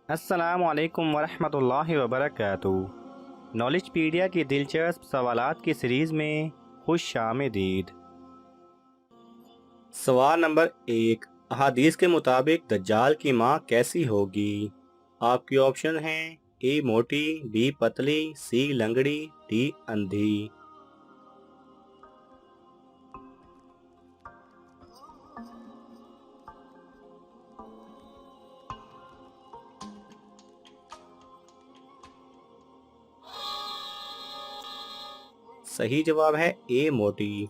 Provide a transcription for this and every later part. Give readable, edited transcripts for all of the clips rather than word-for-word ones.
अस्सलामुअलैकुम वरहमतुल्लाहि वबरकातुहू। नॉलेजपीडिया की दिलचस्प सवालात की सीरीज़ में खुश आमदीद। सवाल नंबर 1। अहादीस के मुताबिक दज्जाल की माँ कैसी होगी? आपके ऑप्शन हैं ए मोटी, बी पतली, सी लंगड़ी, डी अंधी। सही जवाब है ए मोटी।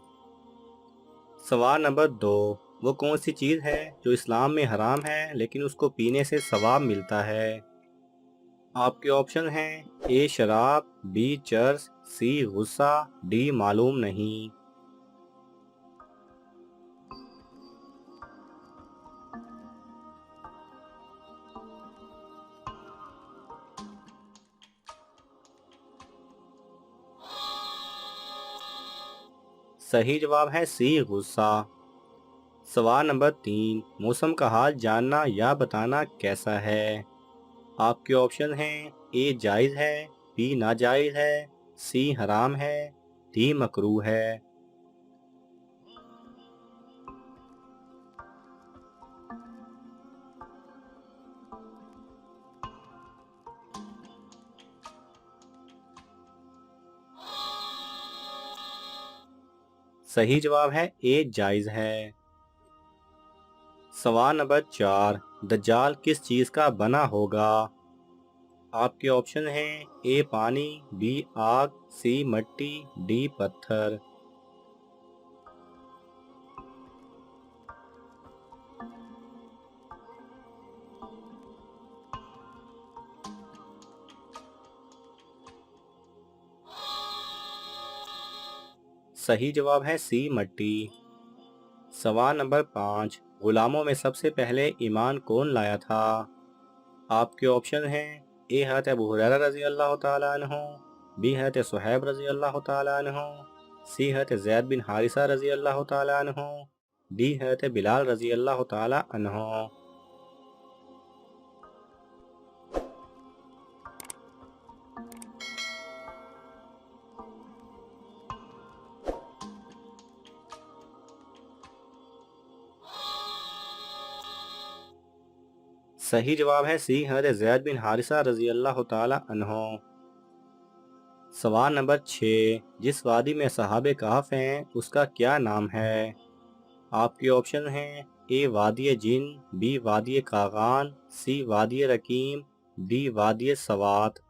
सवाल नंबर 2। वो कौन सी चीज़ है जो इस्लाम में हराम है लेकिन उसको पीने से सवाब मिलता है? आपके ऑप्शन हैं ए शराब, बी चर्स, सी गुस्सा, डी मालूम नहीं। सही जवाब है सी गुस्सा। सवाल नंबर 3। मौसम का हाल जानना या बताना कैसा है? आपके ऑप्शन हैं ए जायज़ है, बी नाजायज़ है, सी हराम है, डी मकरूह है। सही जवाब है ए जायज़ है। सवाल नंबर 4। दज्जाल किस चीज़ का बना होगा? आपके ऑप्शन हैं ए पानी, बी आग, सी मिट्टी, डी पत्थर। सही जवाब है सी मिट्टी। सवाल नंबर 5। गुलामों में सबसे पहले ईमान कौन लाया था? आपके ऑप्शन हैं ए हज़रत अबू हुरैरा रज़ी अल्लाह तआला अन्हु, बी हज़रत सुहैब रज़ी अल्लाह तआला अन्हु, सी हज़रत ज़ैद बिन हारिसा रज़ी अल्लाह तआला अन्हु, डी हज़रत बिलाल रज़ी अल्लाह तआला अन्हु। सही जवाब है सी हज़रत ज़ैद बिन हारिसा रज़ी अल्लाह तआला अन्हु। सवाल नंबर 6। जिस वादी में सहाबे कहफ हैं उसका क्या नाम है? आपके ऑप्शन हैं ए वादी जिन, बी वादी कागान, सी वादी रकीम, डी वादी सवात।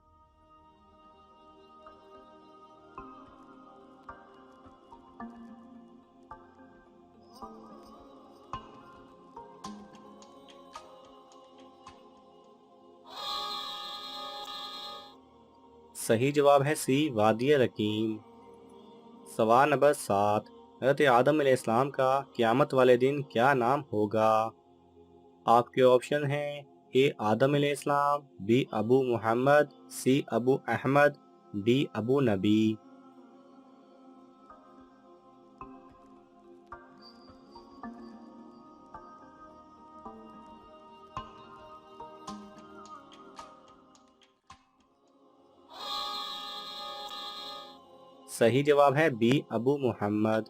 सही जवाब है सी वादी रकीम। सवाल नंबर 7। हज़रत आदम अलैहिस्सलाम का क़यामत वाले दिन क्या नाम होगा? आपके ऑप्शन हैं ए आदम अलैहिस्सलाम, बी अबू मुहम्मद, सी अबू अहमद, डी अबू नबी। सही जवाब है बी अबू मुहम्मद।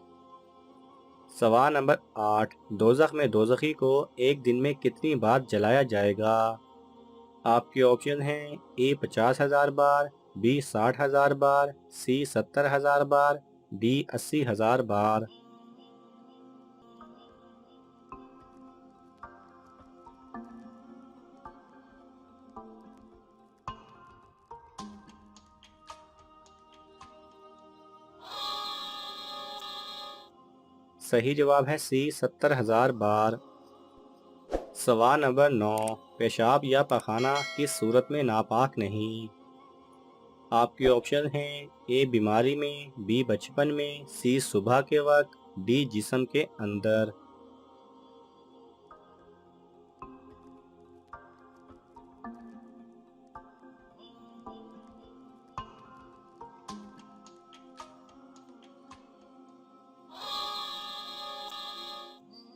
सवाल नंबर 8। दोज़ख में दोज़खी को एक दिन में कितनी बार जलाया जाएगा? आपके ऑप्शन हैं ए 50,000 बार, बी 60,000 बार, सी 70,000 बार, डी 80,000 बार। सही जवाब है सी 70,000 बार। सवाल नंबर 9। पेशाब या पखाना किस सूरत में नापाक नहीं? आपके ऑप्शन हैं ए बीमारी में, बी बचपन में, सी सुबह के वक्त, डी जिस्म के अंदर।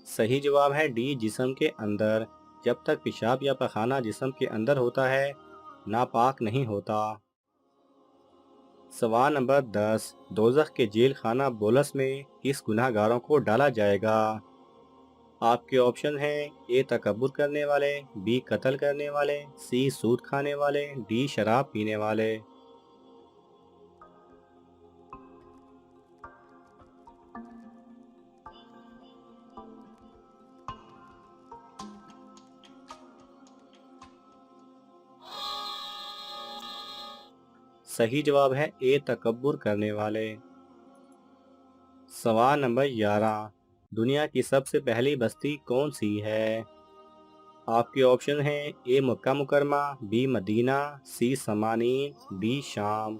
सही जवाब है डी जिस्म के अंदर। जब तक पेशाब या पखाना जिस्म के अंदर होता है नापाक नहीं होता। सवाल नंबर 10, दोज़ख के जेल खाना बोलस में किस गुनहगारों को डाला जाएगा? आपके ऑप्शन हैं ए तकब्बुर करने वाले, बी कत्ल करने वाले, सी सूद खाने वाले, डी शराब पीने वाले। सही जवाब है ए तकब्बुर करने वाले। सवाल नंबर 11, दुनिया की सबसे पहली बस्ती कौन सी है? आपके ऑप्शन हैं ए मक्का मुकरमा, बी मदीना, सी समानीन, डी शाम।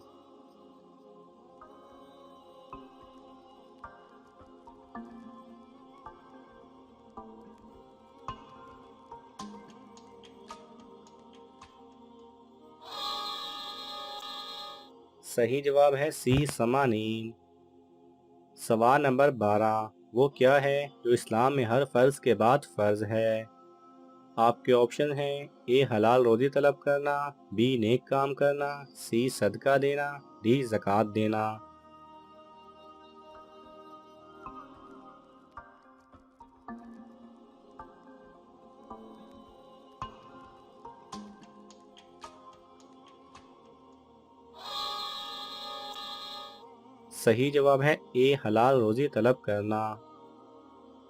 सही जवाब है सी समानीन। सवाल नंबर 12, वो क्या है जो इस्लाम में हर फर्ज के बाद फर्ज है? आपके ऑप्शन हैं ए हलाल रोजी तलब करना, बी नेक काम करना, सी सदका देना, डी ज़कात देना। सही जवाब है ए हलाल रोजी तलब करना।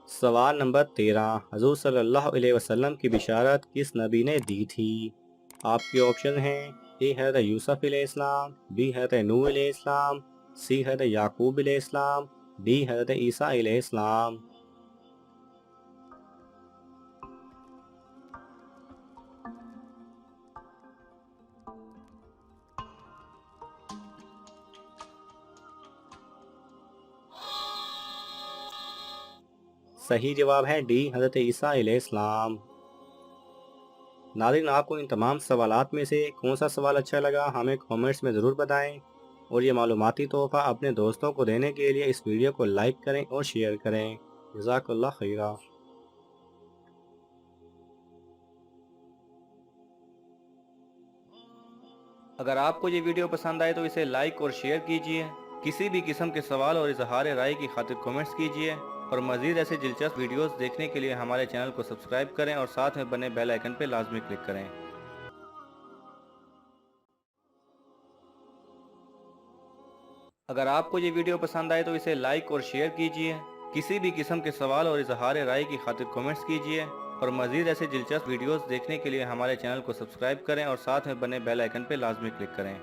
सवाल नंबर 13, हजूर सल्लल्लाहु अलैहि वसल्लम की बिशारत किस नबी ने दी थी? आपके ऑप्शन हैं ए हज़रत यूसुफ अलैहिस्सलाम, बी हज़रत नूह अलैहिस्सलाम, सी हज़रत याकूब अलैहिस्सलाम, डी हज़रत ईसा अलैहिस्सलाम। सही जवाब है डी हज़रत ईसा अलैहिस्सलाम। नाज़रीन, आपको इन तमाम सवालात में से कौन सा सवाल अच्छा लगा हमें कमेंट्स में ज़रूर बताएं और ये मालूमाती तोहफ़ा अपने दोस्तों को देने के लिए इस वीडियो को लाइक करें और शेयर करें। जज़ाकल्लाह खैरा। अगर आपको ये वीडियो पसंद आए तो इसे लाइक और शेयर कीजिए। किसी भी किस्म के सवाल और इजहार राय की खातिर कमेंट्स कीजिए और मज़ीद ऐसे दिलचस्प वीडियोस देखने के लिए हमारे चैनल को सब्सक्राइब करें और साथ में बने बेल आइकन पर लाजमी क्लिक करें। अगर आपको ये वीडियो पसंद आए तो इसे लाइक और शेयर कीजिए। किसी भी किस्म के सवाल और इजहार राय की खातिर कमेंट्स कीजिए और मज़ीद ऐसे दिलचस्प वीडियोस देखने के लिए हमारे चैनल को सब्सक्राइब करें और साथ में बने बेल आइकन पर लाजमी क्लिक करें।